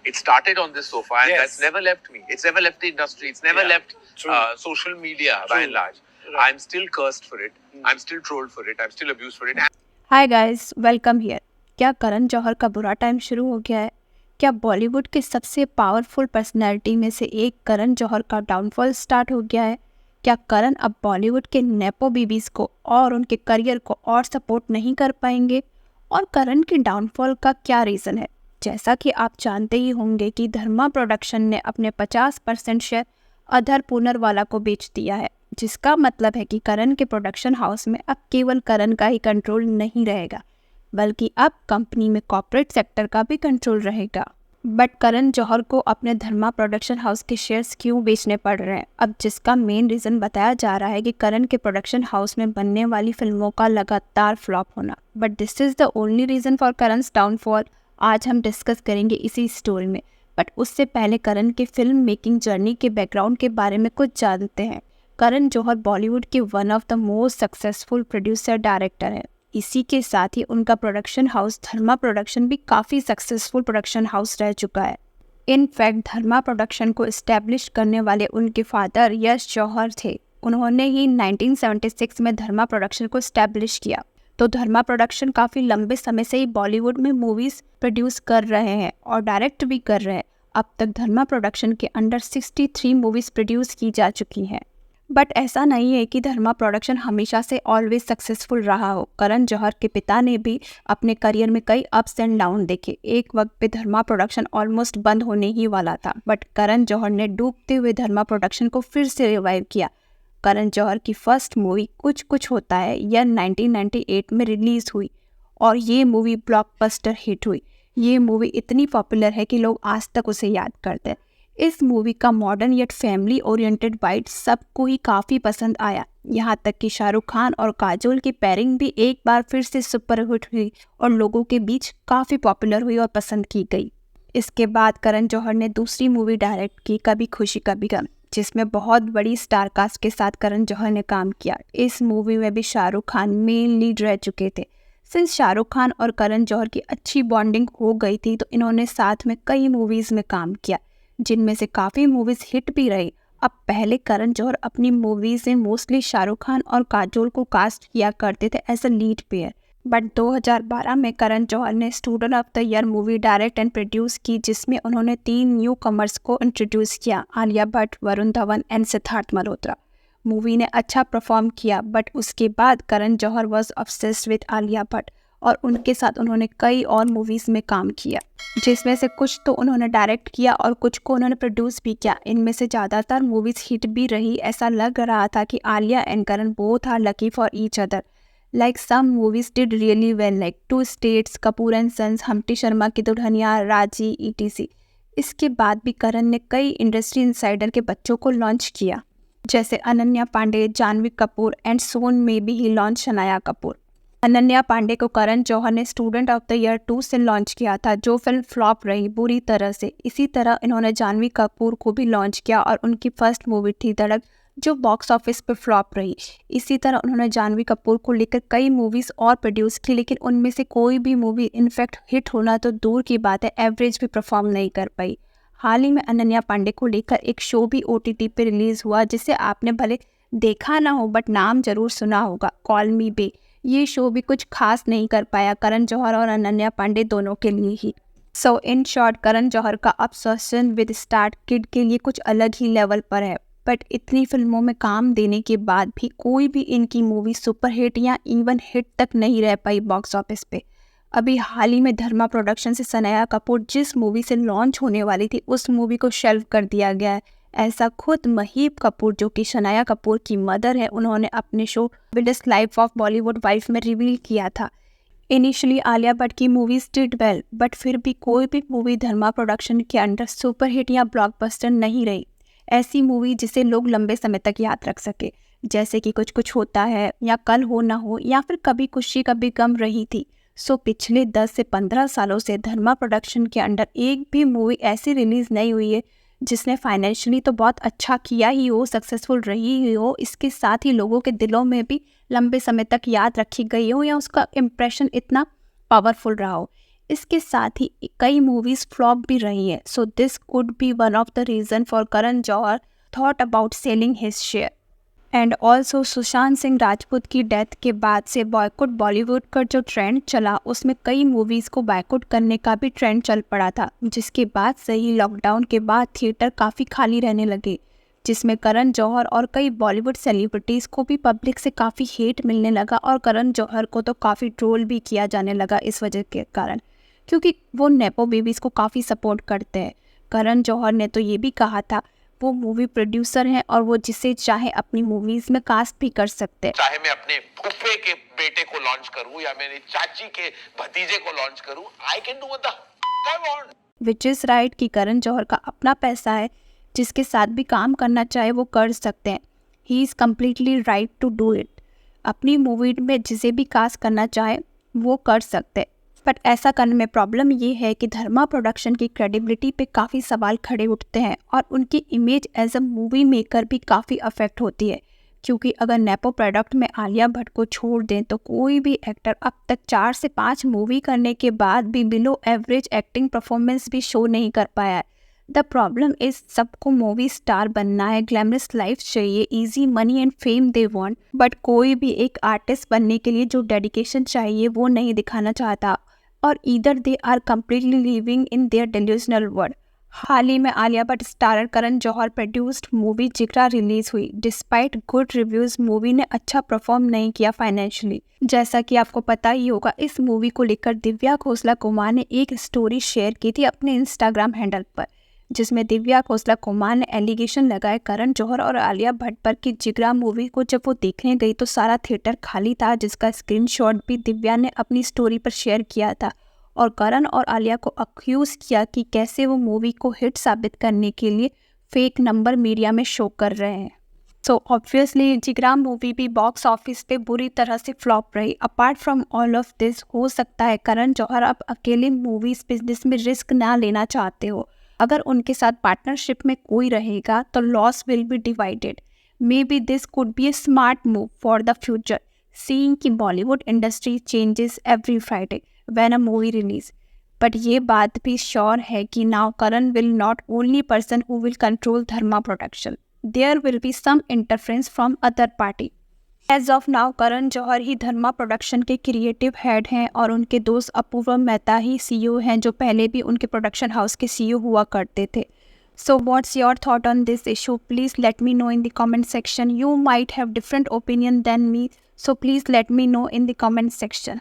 It started on this sofa, and Yes. that's never left me. It's never left the industry. It's never Yeah. left True. social media by True. and large. Right. I'm still cursed for it. I'm still trolled for it. I'm still abused for it. Hi guys, welcome here. क्या करण जौहर का बुरा time शुरू हो गया है? क्या बॉलीवुड के सबसे पावरफुल पर्सनैलिटी में से एक करण जौहर का डाउनफॉल स्टार्ट हो गया है? क्या करण अब बॉलीवुड के नेपो बीबीज को और उनके करियर को और सपोर्ट नहीं कर पाएंगे? और करण के डाउनफॉल का क्या रीज़न है? जैसा कि आप जानते ही होंगे कि धर्मा प्रोडक्शन ने अपने 50% शेयर अधर पुनरवाला को बेच दिया है, जिसका मतलब है कि करण के प्रोडक्शन हाउस में अब केवल करण का ही कंट्रोल नहीं रहेगा, बल्कि अब कंपनी में कॉर्पोरेट सेक्टर का भी कंट्रोल रहेगा। बट करण जौहर को अपने धर्मा प्रोडक्शन हाउस के शेयर्स क्यों बेचने पड़ रहे हैं? अब जिसका मेन रीज़न बताया जा रहा है कि करण के प्रोडक्शन हाउस में बनने वाली फिल्मों का लगातार फ्लॉप होना। But this is the only reason for Karan's downfall. आज हम डिस्कस करेंगे इसी स्टोरी में। बट उससे पहले करण के फिल्म मेकिंग जर्नी के बैकग्राउंड के बारे में कुछ जानते हैं। करण जौहर बॉलीवुड के one of the most successful producer director हैं। इसी के साथ ही उनका प्रोडक्शन हाउस धर्मा प्रोडक्शन भी काफ़ी सक्सेसफुल प्रोडक्शन हाउस रह चुका है। इनफैक्ट धर्मा प्रोडक्शन को इस्टेब्लिश करने वाले उनके फादर यश जौहर थे। उन्होंने ही 1976 में धर्मा प्रोडक्शन को इस्टेब्लिश किया। तो धर्मा प्रोडक्शन काफ़ी लंबे समय से ही बॉलीवुड में मूवीज़ प्रोड्यूस कर रहे हैं और डायरेक्ट भी कर रहे हैं। अब तक धर्मा प्रोडक्शन के अंडर 63 मूवीज़ प्रोड्यूस की जा चुकी हैं। बट ऐसा नहीं है कि धर्मा प्रोडक्शन हमेशा से ऑलवेज सक्सेसफुल रहा हो। करण जौहर के पिता ने भी अपने करियर में कई अप्स एंड डाउन देखे। एक वक्त पे धर्मा प्रोडक्शन ऑलमोस्ट बंद होने ही वाला था, बट करण जौहर ने डूबते हुए धर्मा प्रोडक्शन को फिर से रिवाइव किया। करण जौहर की फर्स्ट मूवी कुछ कुछ होता है यह 1998 में रिलीज हुई और ये मूवी ब्लॉकबस्टर हिट हुई। ये मूवी इतनी पॉपुलर है कि लोग आज तक उसे याद करते हैं। इस मूवी का modern yet family oriented vibe सबको ही काफ़ी पसंद आया। यहाँ तक कि शाहरुख खान और काजोल की पेयरिंग भी एक बार फिर से सुपरहिट हुई और लोगों के बीच काफ़ी पॉपुलर हुई और पसंद की गई। इसके बाद करण जौहर ने दूसरी मूवी डायरेक्ट की, कभी खुशी कभी गम, जिसमें बहुत बड़ी स्टार कास्ट के साथ करण जौहर ने काम किया। इस मूवी में भी शाहरुख खान मेन लीड रह चुके थे। सिंस शाहरुख खान और करण जौहर की अच्छी बॉन्डिंग हो गई थी, तो इन्होंने साथ में कई मूवीज़ में काम किया, जिनमें से काफ़ी मूवीज़ हिट भी रही। अब पहले करण जौहर अपनी मूवीज़ में मोस्टली शाहरुख खान और काजोल को कास्ट किया करते थे as a lead pair. But 2012 में करण जौहर ने student of the year movie direct and produce की, जिसमें उन्होंने 3 न्यू कमर्स को इंट्रोड्यूस किया, आलिया भट्ट, वरुण धवन एंड सिद्धार्थ मल्होत्रा। मूवी ने अच्छा परफॉर्म किया, बट उसके बाद Karan Johar was obsessed with Alia Bhatt और उनके साथ उन्होंने कई और मूवीज़ में काम किया, जिसमें से कुछ तो उन्होंने डायरेक्ट किया और कुछ को उन्होंने प्रोड्यूस भी किया। इनमें से ज़्यादातर मूवीज़ हिट भी रही। ऐसा लग रहा था कि Alia and Karan both are lucky for each other. Like some movies did really well, like Two States, Kapoor and sons, Humpty Sharma ki Dulhania, राजी, etc. इसके बाद भी करण ने कई इंडस्ट्री इनसाइडर के बच्चों को लॉन्च किया, जैसे अनन्या पांडे, जानवी कपूर एंड सोन में भी ही लॉन्च शनाया कपूर। अनन्या पांडे को करण जौहर ने स्टूडेंट ऑफ द ईयर 2 से लॉन्च किया था, जो फिल्म फ्लॉप रही बुरी तरह से। इसी तरह इन्होंने जानवी कपूर को भी लॉन्च किया और उनकी फर्स्ट मूवी थी धड़क, जो बॉक्स ऑफिस पर फ्लॉप रही। इसी तरह उन्होंने जानवी कपूर को लेकर कई मूवीज़ और प्रोड्यूस की, लेकिन उनमें से कोई भी मूवी इनफैक्ट हिट होना तो दूर की बात है, एवरेज भी परफॉर्म नहीं कर पाई। हाल ही में अनन्या पांडे को लेकर एक शो भी OTT पे रिलीज़ हुआ, जिसे आपने भले देखा ना हो बट नाम जरूर सुना होगा, कॉल मी बे। ये शो भी कुछ खास नहीं कर पाया करण जौहर और अनन्या पांडे दोनों के लिए ही। सो इन शॉर्ट, करण जौहर का ऑब्सेशन विद स्टार किड के लिए कुछ अलग ही लेवल पर है। बट इतनी फिल्मों में काम देने के बाद भी कोई भी इनकी मूवी सुपरहिट या इवन हिट तक नहीं रह पाई बॉक्स ऑफिस पे। अभी हाल ही में धर्मा प्रोडक्शन से सनाया कपूर जिस मूवी से लॉन्च होने वाली थी, उस मूवी को शेल्व कर दिया गया है। ऐसा खुद महीप कपूर, जो कि शनाया कपूर की मदर है, उन्होंने अपने show widest life of Bollywood wife में रिवील किया था। इनिशियली आलिया भट्ट की मूवीज डिड वेल, बट फिर भी कोई भी मूवी धर्मा प्रोडक्शन के अंडर सुपरहिट या ब्लॉकबस्टर नहीं रही। ऐसी मूवी जिसे लोग लंबे समय तक याद रख सके, जैसे कि कुछ कुछ होता है या कल हो ना हो या फिर कभी खुशी कभी गम रही थी। सो पिछले 10 से 15 सालों से धर्मा प्रोडक्शन के अंडर एक भी मूवी ऐसी रिलीज नहीं हुई है जिसने फाइनेंशियली तो बहुत अच्छा किया ही हो, सक्सेसफुल रही ही हो, इसके साथ ही लोगों के दिलों में भी लंबे समय तक याद रखी गई हो या उसका इम्प्रेशन इतना पावरफुल रहा हो। इसके साथ ही कई मूवीज फ्लॉप भी रही हैं, so this could be one of the reason for Karan Johar thought about selling his share. And also Sushant Singh Rajput की डेथ के बाद से बॉयकॉट बॉलीवुड का जो ट्रेंड चला उसमें कई मूवीज़ को बॉयकॉट करने का भी ट्रेंड चल पड़ा था, जिसके बाद से ही लॉकडाउन के बाद थिएटर काफ़ी खाली रहने लगे, जिसमें करण जौहर और कई बॉलीवुड सेलिब्रिटीज़ को भी पब्लिक से काफ़ी हेट मिलने लगा और करण जौहर को तो काफ़ी ट्रोल भी किया जाने लगा इस वजह के कारण, क्योंकि वो नेपो बेबीज़ को काफ़ी सपोर्ट करते हैं। करण जौहर ने तो ये भी कहा था वो मूवी प्रोड्यूसर हैं और वो जिसे चाहे अपनी मूवीज में कास्ट भी कर सकते हैं। चाहे मैं अपने फूफे के बेटे को लॉन्च करूं या मेरी चाची के भतीजे को लॉन्च करूं, I can do what the I want. Which is right कि करण जौहर का अपना पैसा है, जिसके साथ भी काम करना चाहे वो कर सकते हैं। He is completely right to do it. अपनी मूवी में जिसे भी कास्ट करना चाहे वो कर सकते हैं, बट ऐसा करने में प्रॉब्लम ये है कि धर्मा प्रोडक्शन की क्रेडिबिलिटी पे काफ़ी सवाल खड़े उठते हैं और उनकी image as a movie maker भी काफ़ी अफेक्ट होती है, क्योंकि अगर नेपो प्रोडक्ट में आलिया भट्ट को छोड़ दें तो कोई भी एक्टर अब तक 4 से 5 मूवी करने के बाद भी बिलो एवरेज एक्टिंग परफॉर्मेंस भी शो नहीं कर पाया है। द प्रॉब्लम इज सबको मूवी स्टार बनना है, ग्लैमरस लाइफ चाहिए, easy money and fame they want, but कोई भी एक आर्टिस्ट बनने के लिए जो डेडिकेशन चाहिए वो नहीं दिखाना चाहता, और either they are completely living in their delusional world. हाल ही में Alia Bhatt starrer Karan Johar produced movie Jigra release हुई। डिस्पाइट गुड रिव्यूज मूवी ने अच्छा परफॉर्म नहीं किया फाइनेंशियली। जैसा कि आपको पता ही होगा, इस मूवी को लेकर दिव्या खोसला कुमार ने एक स्टोरी शेयर की थी अपने इंस्टाग्राम हैंडल पर, जिसमें दिव्या खोसला कुमार ने एलिगेशन लगाए करण जौहर और आलिया भट्ट पर कि जिगरा मूवी को जब वो देखने गई तो सारा थिएटर खाली था, जिसका स्क्रीनशॉट भी दिव्या ने अपनी स्टोरी पर शेयर किया था और करण और आलिया को अक्यूज़ किया कि कैसे वो मूवी को हिट साबित करने के लिए फेक नंबर मीडिया में शो कर रहे हैं। सो ऑब्वियसली जिगरा मूवी भी बॉक्स ऑफिस पे बुरी तरह से फ्लॉप रही। Apart from all of this, हो सकता है करण जौहर अब अकेले मूवीज बिजनेस में रिस्क ना लेना चाहते हो। अगर उनके साथ पार्टनरशिप में कोई रहेगा तो loss will be divided. Maybe this could be a smart move for the future, seeing कि Bollywood industry changes every Friday when a movie release. But ये बात भी श्योर है कि now Karan will not only person who will control Dharma production, there will be some interference from other party. As of now Karan Johar ही Dharma production के creative head हैं और उनके दोस्त अपूर्व मेहता ही सीईओ हैं, जो पहले भी उनके प्रोडक्शन हाउस के सीईओ हुआ करते थे। So what's your thought on this issue? Please let me know in the comment section. You might have different opinion than me, so please let me know in the comment section.